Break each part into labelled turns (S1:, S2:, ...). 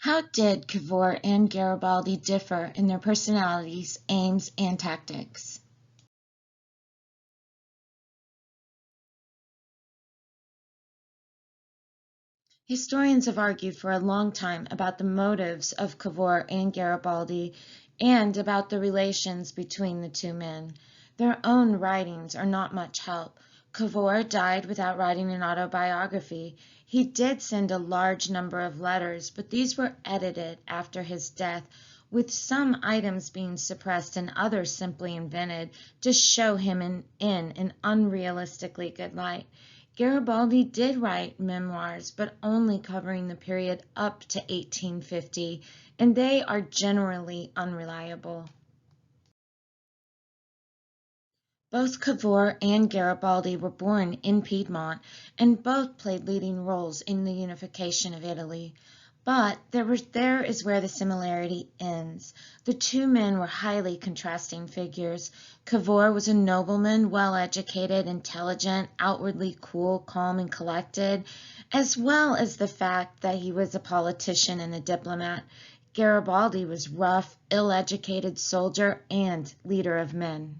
S1: How did Cavour and Garibaldi differ in their personalities, aims, and tactics? Historians have argued for a long time about the motives of Cavour and Garibaldi and about the relations between the two men. Their own writings are not much help. Cavour died without writing an autobiography. He did send a large number of letters, but these were edited after his death, with some items being suppressed and others simply invented to show him in an unrealistically good light. Garibaldi did write memoirs, but only covering the period up to 1850, and they are generally unreliable. Both Cavour and Garibaldi were born in Piedmont, and both played leading roles in the unification of Italy. But there is where the similarity ends. The two men were highly contrasting figures. Cavour was a nobleman, well-educated, intelligent, outwardly cool, calm, and collected, as well as the fact that he was a politician and a diplomat. Garibaldi was rough, ill-educated soldier and leader of men.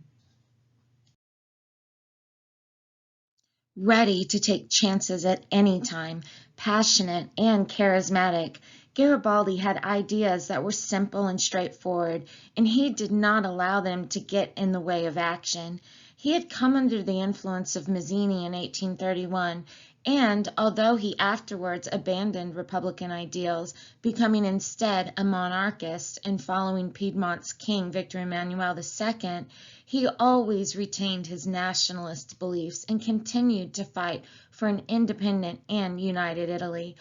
S1: Ready to take chances at any time, passionate and charismatic, Garibaldi had ideas that were simple and straightforward, and he did not allow them to get in the way of action. He had come under the influence of Mazzini in 1831, and although he afterwards abandoned Republican ideals, becoming instead a monarchist and following Piedmont's king Victor Emmanuel II, he always retained his nationalist beliefs and continued to fight for an independent and united Italy.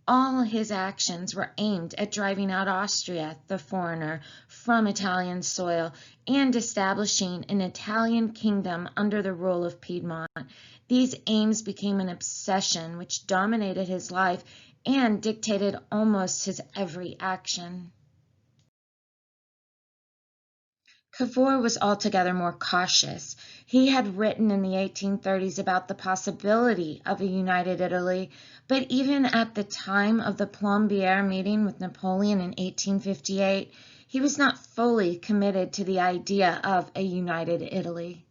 S1: All his actions were aimed at driving out Austria, the foreigner, from Italian soil and establishing an Italian kingdom under the rule of Piedmont. These aims became an obsession which dominated his life and dictated almost his every action. Cavour was altogether more cautious. He had written in the 1830s about the possibility of a united Italy, but even at the time of the Plombières meeting with Napoleon in 1858, he was not fully committed to the idea of a united Italy.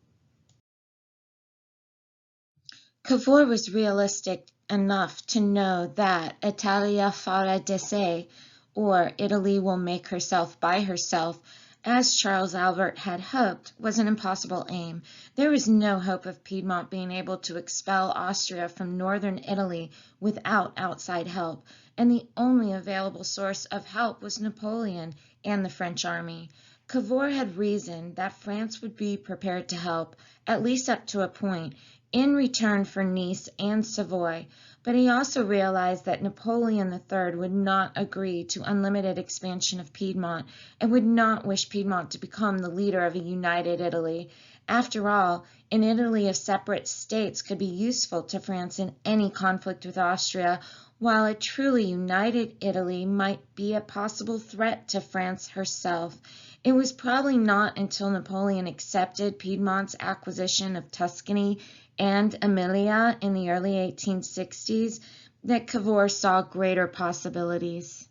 S1: Cavour was realistic enough to know that Italia farà di sé, or Italy will make herself by herself, as Charles Albert had hoped, was an impossible aim. There was no hope of Piedmont being able to expel Austria from northern Italy without outside help, and the only available source of help was Napoleon and the French army. Cavour had reasoned that France would be prepared to help, at least up to a point, in return for Nice and Savoy, but he also realized that Napoleon III would not agree to unlimited expansion of Piedmont and would not wish Piedmont to become the leader of a united Italy. After all, an Italy of separate states could be useful to France in any conflict with Austria, while a truly united Italy might be a possible threat to France herself. It was probably not until Napoleon accepted Piedmont's acquisition of Tuscany and Emilia in the early 1860s that Cavour saw greater possibilities.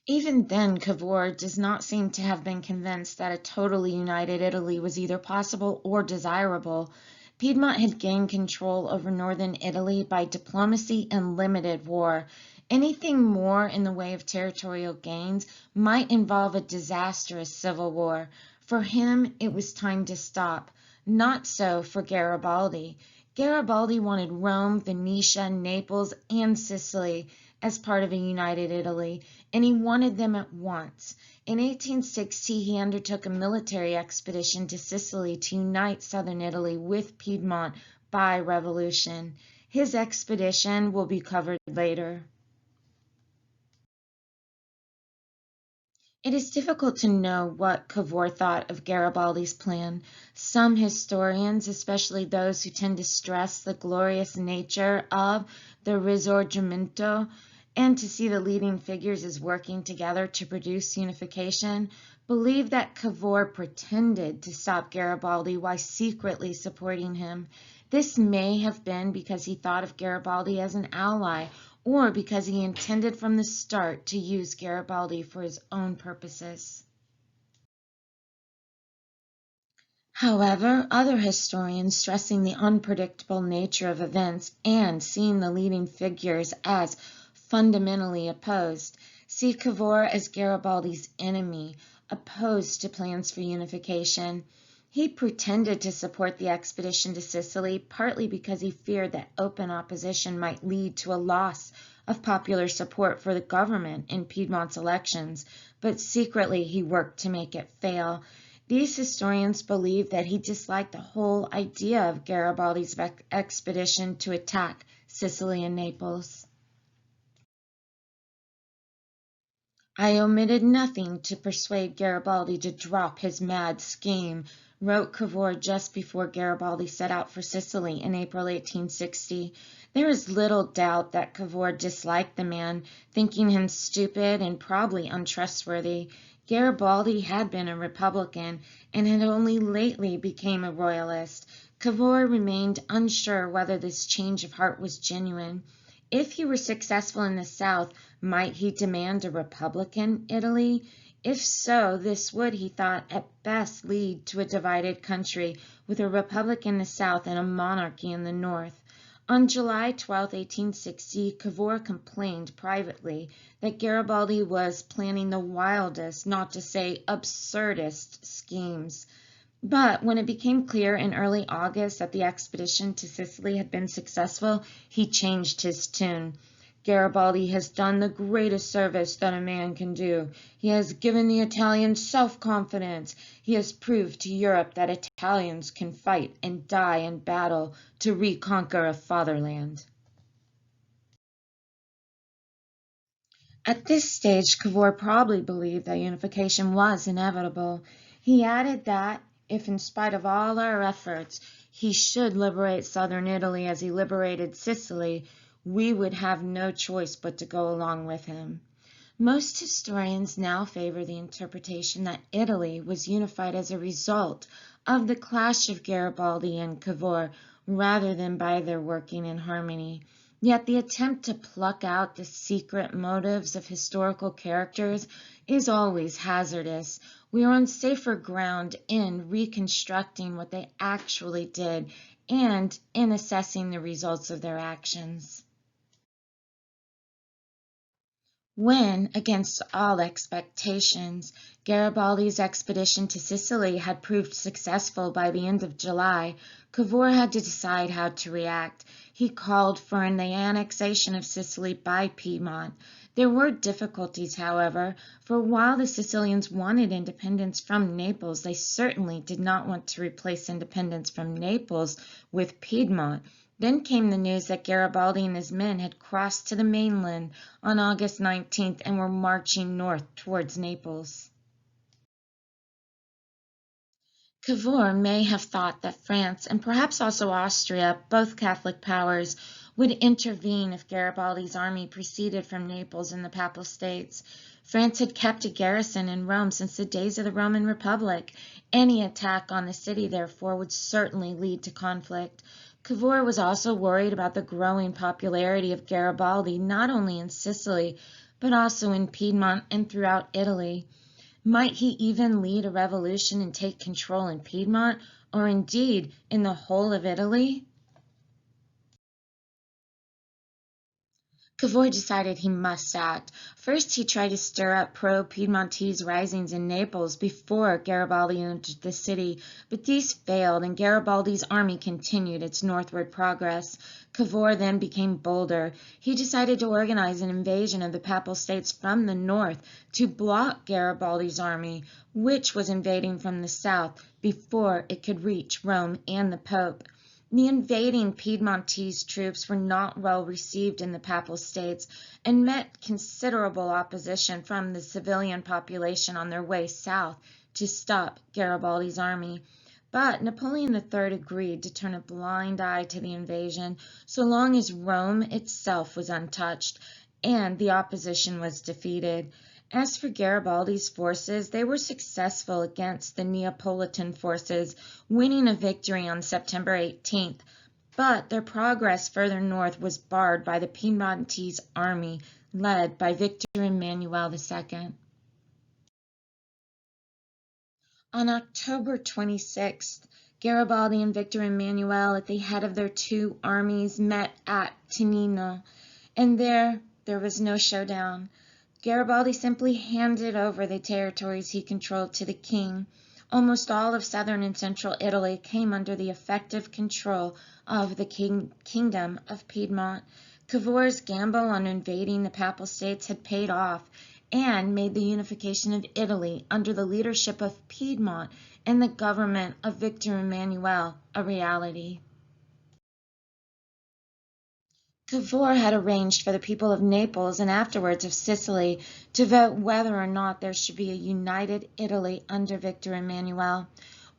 S1: Even then, Cavour does not seem to have been convinced that a totally united Italy was either possible or desirable. Piedmont had gained control over northern Italy by diplomacy and limited war. Anything more in the way of territorial gains might involve a disastrous civil war. For him, it was time to stop. Not so for Garibaldi. Garibaldi wanted Rome, Venetia, Naples, and Sicily as part of a united Italy, and he wanted them at once. In 1860, he undertook a military expedition to Sicily to unite southern Italy with Piedmont by revolution. His expedition will be covered later. It is difficult to know what Cavour thought of Garibaldi's plan. Some historians, especially those who tend to stress the glorious nature of the Risorgimento and to see the leading figures as working together to produce unification, believe that Cavour pretended to stop Garibaldi while secretly supporting him. This may have been because he thought of Garibaldi as an ally, or because he intended from the start to use Garibaldi for his own purposes. However, other historians, stressing the unpredictable nature of events and seeing the leading figures as fundamentally opposed, see Cavour as Garibaldi's enemy, opposed to plans for unification. He pretended to support the expedition to Sicily partly because he feared that open opposition might lead to a loss of popular support for the government in Piedmont's elections, but secretly he worked to make it fail. These historians believe that he disliked the whole idea of Garibaldi's expedition to attack Sicily and Naples. "I omitted nothing to persuade Garibaldi to drop his mad scheme," wrote Cavour just before Garibaldi set out for Sicily in April 1860. There is little doubt that Cavour disliked the man, thinking him stupid and probably untrustworthy. Garibaldi had been a Republican and had only lately become a Royalist. Cavour remained unsure whether this change of heart was genuine. If he were successful in the South, might he demand a Republican Italy? If so, this would, he thought, at best lead to a divided country, with a republic in the South and a monarchy in the North. On July 12, 1860, Cavour complained privately that Garibaldi was planning the wildest, not to say absurdest, schemes. But when it became clear in early August that the expedition to Sicily had been successful, he changed his tune. "Garibaldi has done the greatest service that a man can do. He has given the Italians self-confidence. He has proved to Europe that Italians can fight and die in battle to reconquer a fatherland." At this stage, Cavour probably believed that unification was inevitable. He added that, if in spite of all our efforts, he should liberate southern Italy as he liberated Sicily, we would have no choice but to go along with him. Most historians now favor the interpretation that Italy was unified as a result of the clash of Garibaldi and Cavour, rather than by their working in harmony. Yet the attempt to pluck out the secret motives of historical characters is always hazardous. We are on safer ground in reconstructing what they actually did and in assessing the results of their actions. When, against all expectations, Garibaldi's expedition to Sicily had proved successful by the end of July, Cavour had to decide how to react. He called for the annexation of Sicily by Piedmont. There were difficulties, however, for while the Sicilians wanted independence from Naples, they certainly did not want to replace independence from Naples with Piedmont. Then came the news that Garibaldi and his men had crossed to the mainland on August 19th and were marching north towards Naples. Cavour may have thought that France, and perhaps also Austria, both Catholic powers, would intervene if Garibaldi's army proceeded from Naples and the Papal States. France had kept a garrison in Rome since the days of the Roman Republic. Any attack on the city, therefore, would certainly lead to conflict. Cavour was also worried about the growing popularity of Garibaldi, not only in Sicily, but also in Piedmont and throughout Italy. Might he even lead a revolution and take control in Piedmont, or indeed in the whole of Italy? Cavour decided he must act. First, he tried to stir up pro-Piedmontese risings in Naples before Garibaldi entered the city, but these failed, and Garibaldi's army continued its northward progress. Cavour then became bolder. He decided to organize an invasion of the Papal States from the north to block Garibaldi's army, which was invading from the south, before it could reach Rome and the Pope. The invading Piedmontese troops were not well received in the Papal States and met considerable opposition from the civilian population on their way south to stop Garibaldi's army. But Napoleon III agreed to turn a blind eye to the invasion so long as Rome itself was untouched and the opposition was defeated. As for Garibaldi's forces, they were successful against the Neapolitan forces, winning a victory on September 18th. but their progress further north was barred by the Piedmontese army led by Victor Emmanuel II. On October 26th, Garibaldi and Victor Emmanuel, at the head of their two armies, met at Tinino, and there was no showdown. Garibaldi simply handed over the territories he controlled to the king. Almost all of southern and central Italy came under the effective control of the Kingdom of Piedmont. Cavour's gamble on invading the Papal States had paid off and made the unification of Italy under the leadership of Piedmont and the government of Victor Emmanuel a reality. Cavour had arranged for the people of Naples and afterwards of Sicily to vote whether or not there should be a united Italy under Victor Emmanuel.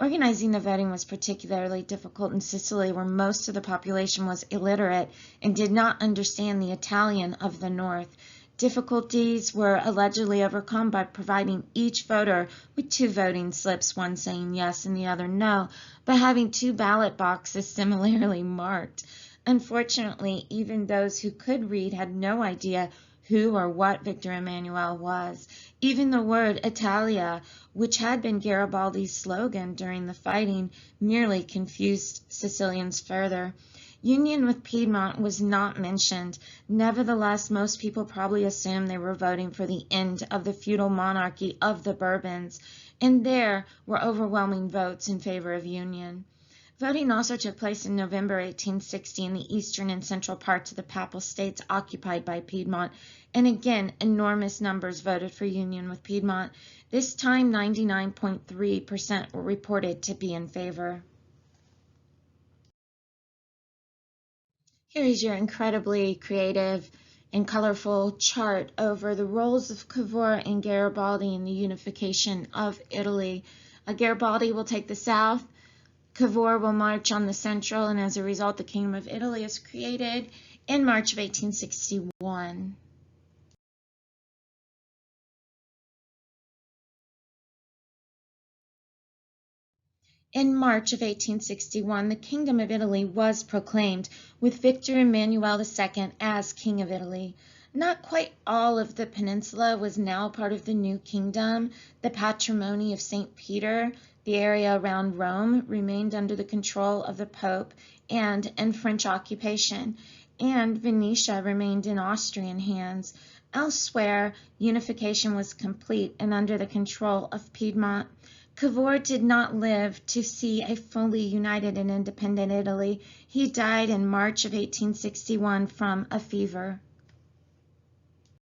S1: Organizing the voting was particularly difficult in Sicily, where most of the population was illiterate and did not understand the Italian of the North. Difficulties were allegedly overcome by providing each voter with two voting slips, one saying yes and the other no, but having two ballot boxes similarly marked. Unfortunately, even those who could read had no idea who or what Victor Emmanuel was. Even the word Italia, which had been Garibaldi's slogan during the fighting, merely confused Sicilians further. Union with Piedmont was not mentioned. Nevertheless, most people probably assumed they were voting for the end of the feudal monarchy of the Bourbons, and there were overwhelming votes in favor of union. Voting also took place in November 1860 in the eastern and central parts of the Papal States occupied by Piedmont, and again, enormous numbers voted for union with Piedmont. This time, 99.3% were reported to be in favor. Here is your incredibly creative and colorful chart over the roles of Cavour and Garibaldi in the unification of Italy. Garibaldi will take the south, Cavour will march on the central, and as a result, the Kingdom of Italy is created in March of 1861. In March of 1861, the Kingdom of Italy was proclaimed, with Victor Emmanuel II as King of Italy. Not quite all of the peninsula was now part of the new kingdom. The patrimony of St. Peter, the area around Rome, remained under the control of the Pope and in French occupation, and Venetia remained in Austrian hands. Elsewhere, unification was complete and under the control of Piedmont. Cavour did not live to see a fully united and independent Italy. He died in March of 1861 from a fever.